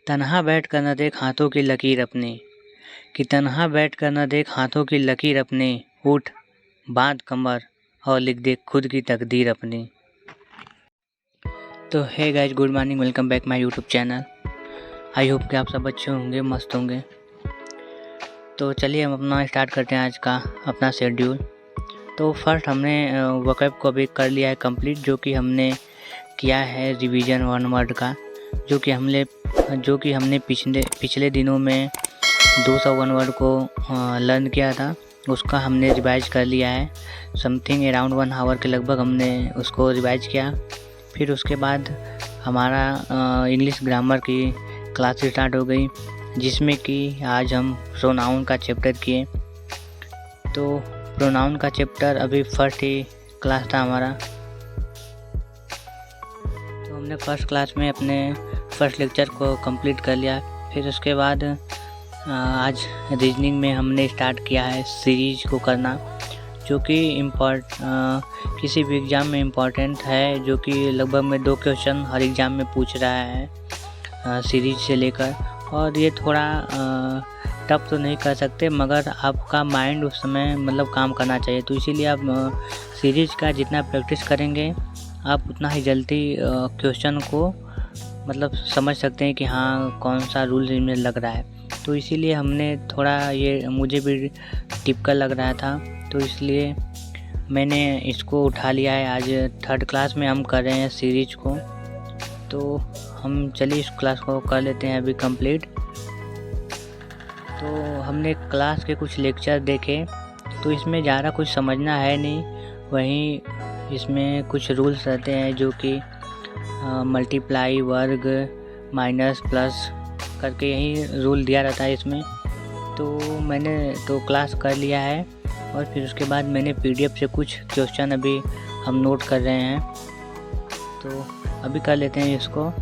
तन्हा बैठ कर न देख हाथों की लकीर अपनी, कि तन्हा बैठ कर न देख हाथों की लकीर अपनी, उठ बांध कमर और लिख दे खुद की तकदीर अपनी। तो hey guys, good morning, welcome back my YouTube channel. I hope कि आप सब अच्छे होंगे, मस्त होंगे। तो चलिए हम अपना स्टार्ट करते हैं आज का अपना शेड्यूल। तो फर्स्ट हमने वर्कअप को अभी कर लिया है कंप्लीट, जो कि हमने किया है रिवीजन 1 वर्ड का, जो कि हमने पिछले दिनों में 201 वर्ड को लर्न किया था। उसका हमने रिवाइज कर लिया है। समथिंग अराउंड 1 आवर के लगभग हमने उसको रिवाइज किया। फिर उसके बाद हमारा इंग्लिश ग्रामर की क्लास स्टार्ट हो गई, जिसमें कि आज हम प्रोनाउन का चैप्टर किए। तो प्रोनाउन का चैप्टर अभी फर्स्ट ही क्लास था हमारा। तो हमने फर्स्ट क्लास में अपने फर्स्ट लेक्चर को कंप्लीट कर लिया। फिर उसके बाद आज रीजनिंग में हमने स्टार्ट किया है सीरीज को करना, जो कि किसी भी एग्ज़ाम में इम्पॉर्टेंट है, जो कि लगभग में 2 क्वेश्चन हर एग्ज़ाम में पूछ रहा है सीरीज से लेकर। और ये थोड़ा टफ तो नहीं कर सकते, मगर आपका माइंड उस समय मतलब काम करना चाहिए। तो इसीलिए आप सीरीज का जितना प्रैक्टिस करेंगे, आप उतना ही जल्दी क्वेश्चन को मतलब समझ सकते हैं कि हाँ कौन सा रूल इनमें लग रहा है। तो इसीलिए हमने थोड़ा, ये मुझे भी टिपिकल लग रहा था, तो इसलिए मैंने इसको उठा लिया है। आज 3rd क्लास में हम कर रहे हैं सीरीज को। तो हम चलिए इस क्लास को कर लेते हैं अभी कंप्लीट। तो हमने क्लास के कुछ लेक्चर देखे, तो इसमें ज़्यादा कुछ समझना है नहीं। वहीं इसमें कुछ रूल्स रहते हैं, जो कि मल्टीप्लाई, वर्ग, माइनस, प्लस करके यही रूल दिया रहता है इसमें। तो मैंने तो क्लास कर लिया है, और फिर उसके बाद मैंने PDF से कुछ क्वेश्चन अभी हम नोट कर रहे हैं। तो अभी कर लेते हैं इसको।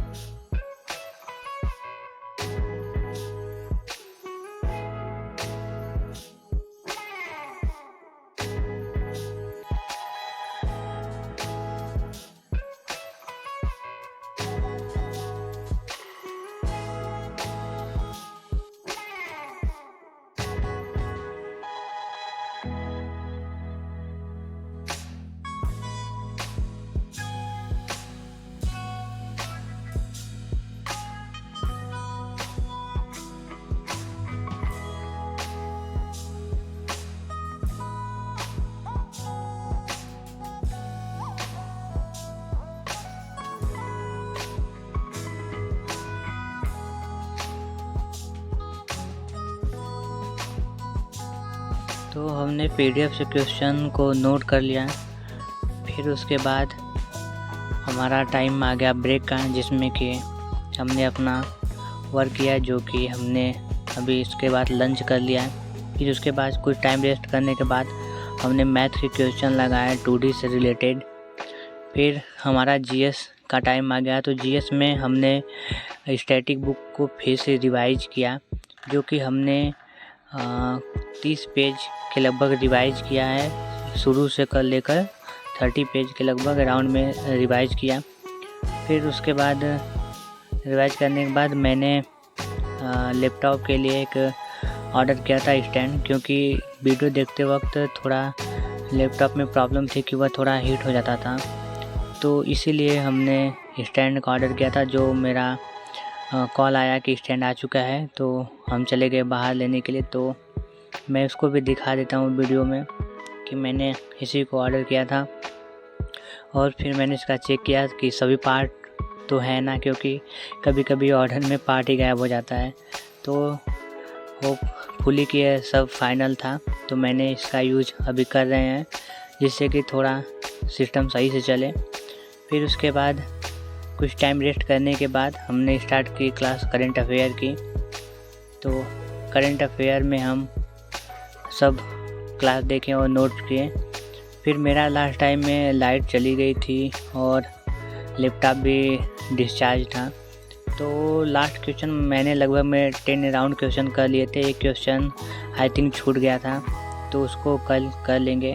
तो हमने PDF से क्वेश्चन को नोट कर लिया। फिर उसके बाद हमारा टाइम आ गया ब्रेक का, जिसमें कि हमने अपना वर्क किया, जो कि हमने अभी इसके बाद लंच कर लिया। फिर उसके बाद कुछ टाइम रेस्ट करने के बाद हमने मैथ के क्वेश्चन लगाए 2D से रिलेटेड। फिर हमारा GS का टाइम आ गया। तो GS में हमने स्टैटिक बुक को फिर से रिवाइज किया, जो कि हमने 30 पेज के लगभग रिवाइज किया है, शुरू से कर लेकर 30 पेज के लगभग अराउंड में रिवाइज किया। फिर उसके बाद रिवाइज करने के बाद मैंने लैपटॉप के लिए एक ऑर्डर किया था स्टैंड, क्योंकि वीडियो देखते वक्त थोड़ा लैपटॉप में प्रॉब्लम थी कि वह थोड़ा हीट हो जाता था। तो इसीलिए हमने स्टैंड का ऑर्डर किया था। जो मेरा कॉल आया कि स्टैंड आ चुका है, तो हम चले गए बाहर लेने के लिए। तो मैं उसको भी दिखा देता हूँ वीडियो में कि मैंने इसी को ऑर्डर किया था। और फिर मैंने इसका चेक किया कि सभी पार्ट तो है ना, क्योंकि कभी कभी ऑर्डर में पार्ट ही गायब हो जाता है। तो होपफुली कि यह सब फाइनल था। तो मैंने इसका यूज अभी कर रहे हैं, जिससे कि थोड़ा सिस्टम सही से चले। फिर उसके बाद कुछ टाइम रेस्ट करने के बाद हमने स्टार्ट की क्लास करंट अफेयर की। तो करंट अफेयर में हम सब क्लास देखे और नोट किए। फिर मेरा लास्ट टाइम में लाइट चली गई थी और लैपटॉप भी डिस्चार्ज था। तो लास्ट क्वेश्चन मैंने लगभग में 10 राउंड क्वेश्चन कर लिए थे। एक क्वेश्चन आई थिंक छूट गया था, तो उसको कल कर लेंगे।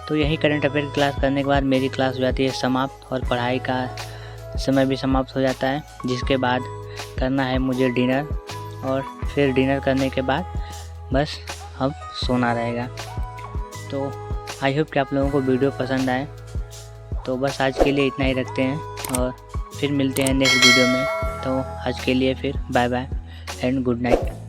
तो यही करंट अफेयर की क्लास करने के बाद मेरी क्लास हो जाती है समाप्त, और पढ़ाई का समय भी समाप्त हो जाता है। जिसके बाद करना है मुझे डिनर, और फिर डिनर करने के बाद बस अब सोना रहेगा। तो आई होप कि आप लोगों को वीडियो पसंद आए। तो बस आज के लिए इतना ही रखते हैं और फिर मिलते हैं नेक्स्ट वीडियो में। तो आज के लिए फिर bye bye and good night.